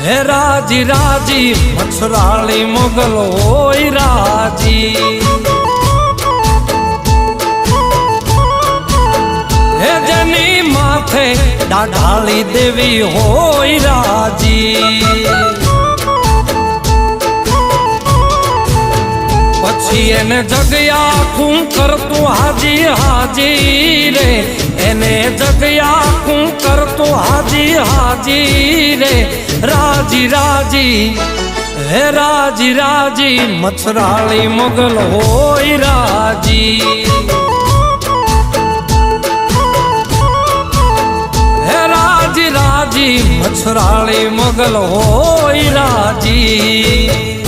હે રાજી રાજી મચ્છરાળી મોગલ હોય રાજી, હે જેની માથે દાઢાળી દેવી હોય રાજી, પછી એને જગ્યા ખૂ કરતું હાજી હાજી રે, એને જગ્યા ખૂ કરતું હાજી હાજી રે, રાજી રાજી હે રાજી રાજી મચ્છરાળી મોગલ હોય રાજી, હે રાજી રાજી મચ્છરાળી મોગલ હોય રાજી।